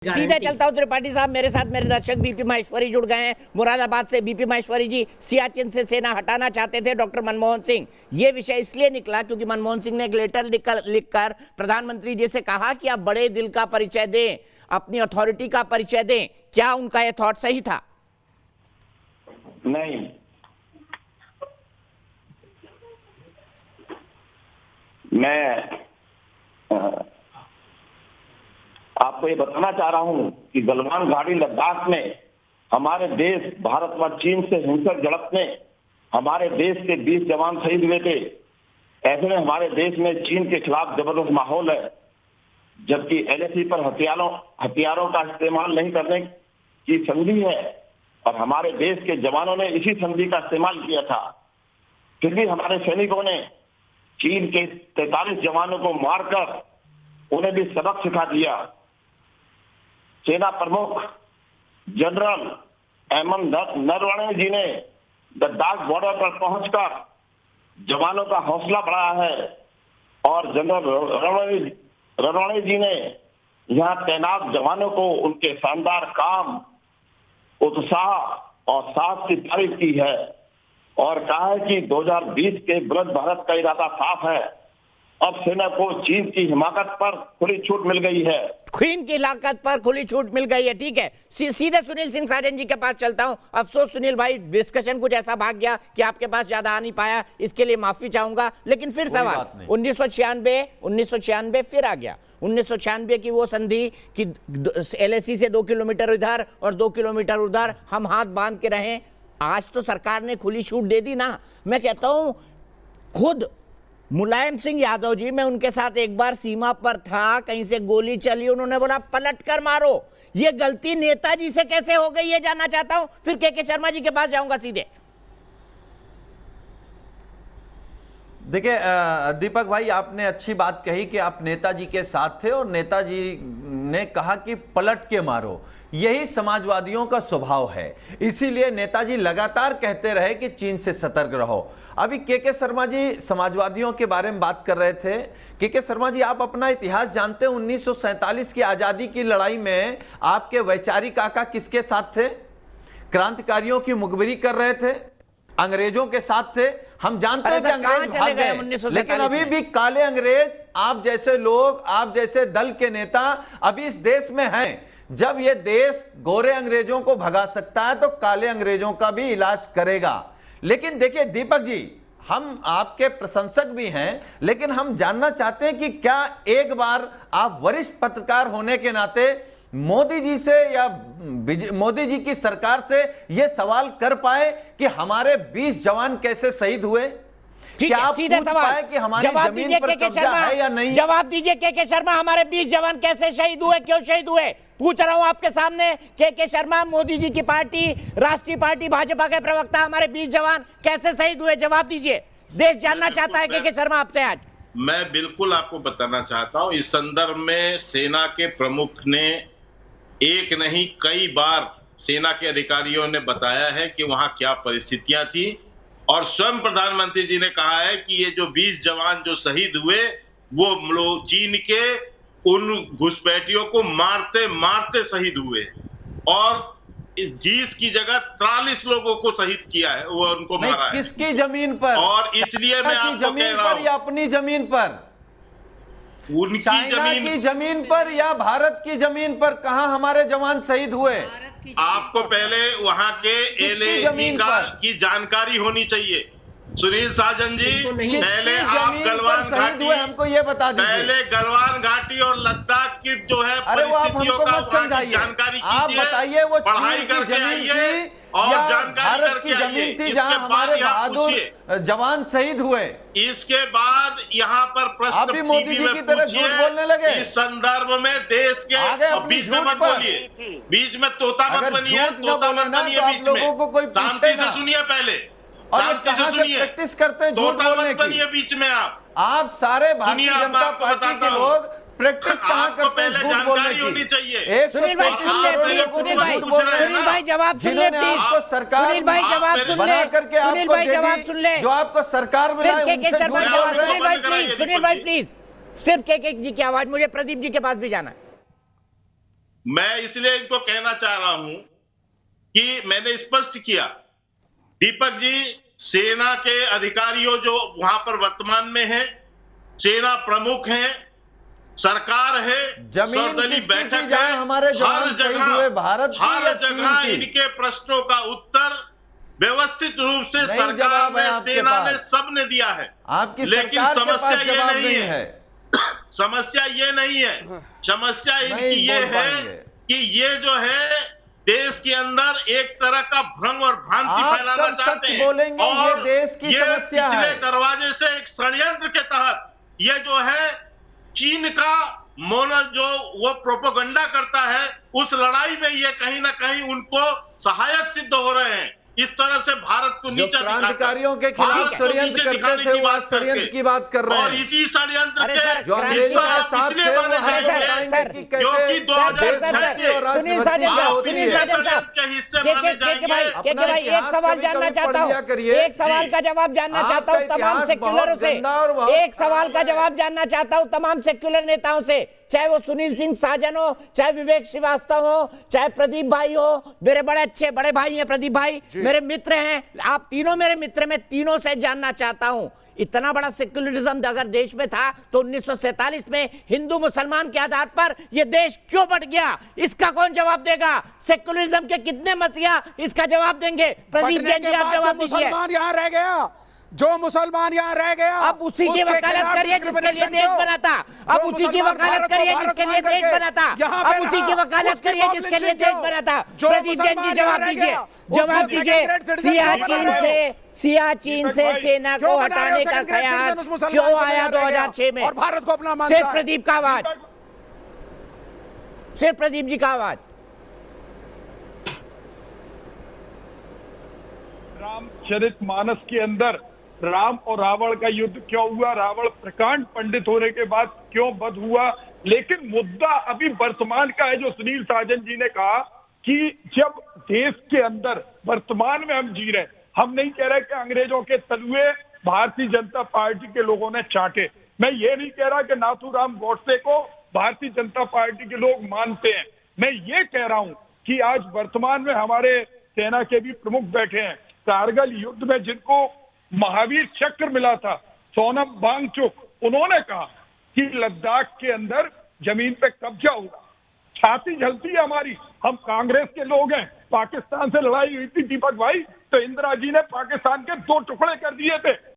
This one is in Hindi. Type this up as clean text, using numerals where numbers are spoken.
सीधे चलता हूं त्रिपाठी साहब, मेरे साथ मेरे दर्शक बीपी माहेश्वरी जुड़ गए हैं मुरादाबाद से। बीपी माहेश्वरी जी, सियाचिन से सेना हटाना चाहते थे डॉक्टर मनमोहन सिंह। ये विषय इसलिए निकला क्योंकि मनमोहन सिंह ने एक लेटर लिखकर प्रधानमंत्री जी से कहा कि आप बड़े दिल का परिचय दें, अपनी अथॉरिटी का परिचय दें। क्या उनका यह थॉट सही था? नहीं, मैं आपको ये बताना चाह रहा हूं कि गलवान घाटी लद्दाख में हमारे देश भारत व चीन से हिंसक झड़प में हमारे देश के 20 जवान शहीद हुए थे। ऐसे में हमारे देश में चीन के खिलाफ जबरदस्त माहौल है, जबकि LAC पर हथियारों का इस्तेमाल नहीं करने की संधि है और हमारे देश के जवानों ने इसी संधि का इस्तेमाल किया था। फिर भी हमारे सैनिकों ने चीन के 43 जवानों को मारकर उन्हें भी सबक सिखा दिया। सेना प्रमुख जनरल अहमद नरवणे जी ने लद्दाख बॉर्डर पर पहुंचकर जवानों का हौसला बढ़ाया है और जनरल नरवणे जी ने यहां तैनात जवानों को उनके शानदार काम, उत्साह और साहस की तारीफ की है और कहा है कि 2020 के बुलंद भारत का इरादा साफ है। अब सेना को चीन की हिमाकत पर खुली छूट मिल गई है। चीन की हिमाकत पर खुली छूट मिल गई है, ठीक है। सीधे सुनील सिंह साजन जी के पास चलता हूं। अफसोस सुनील भाई, डिस्कशन कुछ ऐसा भाग गया कि आपके पास ज्यादा आ नहीं पाया, इसके लिए माफी चाहूंगा। लेकिन फिर सवाल 1996 फिर आ गया। 1996 की वो संधि कि LAC से 2 किलोमीटर इधर और 2 किलोमीटर उधर हम हाथ बांध के रहें। आज तो सरकार ने खुली छूट दे दी ना। मैं कहता हूं खुद मुलायम सिंह यादव जी, मैं उनके साथ एक बार सीमा पर था, कहीं से गोली चली, उन्होंने बोला पलट कर मारो। ये गलती नेताजी से कैसे हो गई ये जानना चाहता हूं। फिर के शर्मा जी के पास जाऊंगा सीधे। देखिए दीपक भाई, आपने अच्छी बात कही कि आप नेताजी के साथ थे और नेताजी ने कहा कि पलट के मारो। यही समाजवादियों का स्वभाव है, इसीलिए नेताजी लगातार कहते रहे कि चीन से सतर्क रहो। अभी के शर्मा जी समाजवादियों के बारे में बात कर रहे थे। के शर्मा जी, आप अपना इतिहास जानते हैं। 1947 की आजादी की लड़ाई में आपके वैचारिक काका किसके साथ थे? क्रांतिकारियों की मुखबिरी कर रहे थे, अंग्रेजों के साथ थे। हम जानते हैं कि अंग्रेज भाग गए, लेकिन अभी भी काले अंग्रेज, आप जैसे लोग, आप जैसे दल के नेता अभी इस देश में हैं। जब ये देश गोरे अंग्रेजों को भगा सकता है तो काले अंग्रेजों का भी इलाज करेगा। लेकिन देखिए दीपक जी, हम आपके प्रशंसक भी हैं, लेकिन हम जानना चाहते हैं कि क्या एक बार आप वरिष्ठ पत्रकार होने के नाते मोदी जी से या मोदी जी की सरकार से यह सवाल कर पाए कि हमारे 20 जवान कैसे शहीद हुए? क्या आप पूछ पाए कि हमारी जमीन पर कब्जा है या नहीं? जवाब दीजिए के शर्मा, हमारे 20 जवान कैसे शहीद हुए, क्यों शहीद हुए? पूछ रहा हूं आपके सामने। के शर्मा, मोदी जी की पार्टी, राष्ट्रीय पार्टी भाजपा के प्रवक्ता, हमारे 20 जवान कैसे शहीद हुए? जवाब दीजिए। देश जानना चाहता है के शर्मा आपसे आज। मैं बिल्कुल आपको बताना चाहता हूं। इस संदर्भ में सेना के प्रमुख ने एक नहीं कई बार सेना के अधिकारियों ने बताया है कि वहां क्या परिस्थितियां थी और स्वयं प्रधानमंत्री जी ने कहा है कि ये जो 20 जवान जो शहीद हुए वो लोग चीन के उन घुसपैठियों को मारते मारते शहीद हुए और 20 की जगह 43 लोगों को शहीद किया है, वो उनको मारा है। किसकी जमीन पर? और इसलिए मैं आपको कह रहा हूं, या अपनी जमीन पर, उनकी जमीन पर या भारत की जमीन पर, कहां हमारे जवान शहीद हुए? आपको पहले वहां के LAC की जानकारी होनी चाहिए। सुनील साजन जी, पहले आप गलवान घाटी, हमको ये बता दीजिए, पहले गलवान घाटी और लद्दाख की जो है परिस्थितियों का वहां की जानकारी कीजिए, बताइए वो पढ़ाई करके आइए और जानकारी करके आइए। इसके बाद यहाँ पूछिए जवान शहीद हुए। इसके बाद यहाँ पर प्रश्न मोदी जी की तरह झूठ बोलने लगे। इस संदर्भ में देश के बीच में मत बोलिए, बीच में तोता मत बनिए, तोता मत बनिए बीच में। शांति से सुनिए, पहले शांति से सुनिए, प्रैक्टिस करते हैं झूठ बोलने की बीच में। आप सारे भारतीय जनता पार्टी के लोग प्रैक्टिस कहां करते हैं झूठ बोलने की? होनी चाहिए। सुनील भाई जवाब सुन ले प्लीज। सुनील भाई जवाब सुन ले। सुनील भाई जवाब सुन ले। जो आपको सरकार में सुनील भाई प्लीज, सिर्फ के जी की आवाज। मुझे प्रदीप जी के पास भी जाना है। मैं इसलिए इनको कहना चाह रहा हूं कि मैंने स्पष्ट किया, दीपक जी, सेना के अधिकारियों जो वहां पर वर्तमान में हैं, सेना प्रमुख हैं, सरकार है, जमीन सर्वदलीय किसकी बैठक जहां है, हमारे जवान हर शहीद हुए, भारत की हर या चीन जगह की? इनके प्रश्नों का उत्तर व्यवस्थित रूप से नहीं सरकार जवाब है ने, आपके सेना ने, पास। सबने दिया है। आपकी लेकिन सरकार के समस्या पास ये जवाब नहीं है, समस्या ये नहीं है, समस्या इनकी नहीं ये बोल है पाएंगे। कि ये जो है देश के अंदर एक तरह का भ्रम और भ्रांति आप फैलाना कब चाहते सच हैं। बोलेंगे? ये और देश की ये समस्या पिछले है। दरवाजे से एक षड्यंत्र के तहत ये जो है चीन का जो वो प्रोपेगेंडा करता है, उस लड़ाई में ये कहीं ना कहीं उनको सहायक सिद्ध हो रहे हैं। इस तरह से भारत को जो नीचा दिखाकर, क्रांतिकारियों के खिलाफ भारत को षड्यंत्र नीचे करते दिखाने थे, की वो आज बात षड्यंत्र करके, की बात कर रहे और हैं। इसी षड्यंत्र अरे के सर, जो अंग्रेजों हिस्सा के साथ इसलिए थे, वो बने हमें जाएंगे बताएंगे कि कैसे क्योंकि सर, 2006 के और सुनील राष्ट्रभक्ति साजन साहब, होती सुनील है। साजन साहब, के हिस्से माने जाएंगे। के अपना भाई एक इतिहास सवाल कभी जानना कभी चाहता पढ़ लिया हूँ, करिए। एक सवाल का जवाब जानना चाहता हूँ आपका तमाम इतिहास सेक्युलरों बहुत से, गंदा और बहुत एक सवाल का खराब है। जवाब जानना चाहता हूँ तमाम सेक्युलर नेताओं से, चाहे वो सुनील सिंह साजन हो, चाहे विवेक श्रीवास्तव हो, चाहे प्रदीप भाई हो, मेरे बड़े अच्छे बड़े भाई हैं प्रदीप भाई, मेरे मित्र हैं, आप तीनों मेरे मित्र, मैं तीनों से जानना चाहता हूं, इतना बड़ा सेक्युलरिज्म अगर देश में था तो 1947 में हिंदू मुसलमान के आधार पर यह देश क्यों बट गया? इसका कौन जवाब देगा? सेक्युलरिज्म के कितने मसीहा इसका जवाब देंगे? प्रदीप जैन जी, आप जवाब दीजिए। मुसलमान यहाँ रह गया, जो मुसलमान यहाँ रह गया, अब उसी की वकालत करिए जिसके लिए देश बना था, अब उसी की वकालत करिए जिसके लिए देश बना था, अब उसी की वकालत करिए जिसके लिए देश बना था। प्रदीप जैन जी जवाब दीजिए, जवाब दीजिए। सियाचिन से सेना को हटाने का ख्याल क्यों आया 2006 में? और भारत को अपना मानता सिर्फ है। प्रदीप का आवाज, सिर्फ प्रदीप जी का आवाज। रामचरितमानस के अंदर राम और रावण का युद्ध क्यों हुआ, रावण प्रकांड पंडित होने के बाद क्यों वध हुआ, लेकिन मुद्दा अभी वर्तमान का है। जो सुनील साजन जी ने कहा कि जब देश के अंदर वर्तमान में हम जी रहे, हम नहीं कह रहे कि अंग्रेजों के तलुए भारतीय जनता पार्टी के लोगों ने चाटे, मैं ये नहीं कह रहा कि नाथूराम गोडसे को भारतीय जनता पार्टी के लोग मानते हैं, मैं ये कह रहा हूं कि आज वर्तमान में हमारे सेना के भी प्रमुख बैठे हैं। कारगिल युद्ध में जिनको महावीर चक्र मिला था, सोनम वांगचुक, उन्होंने कहा कि लद्दाख के अंदर जमीन पे कब्जा होगा। छाती जलती है हमारी, हम कांग्रेस के लोग हैं। पाकिस्तान से लड़ाई हुई थी दीपक भाई, तो इंदिरा जी ने पाकिस्तान के 2 टुकड़े कर दिए थे।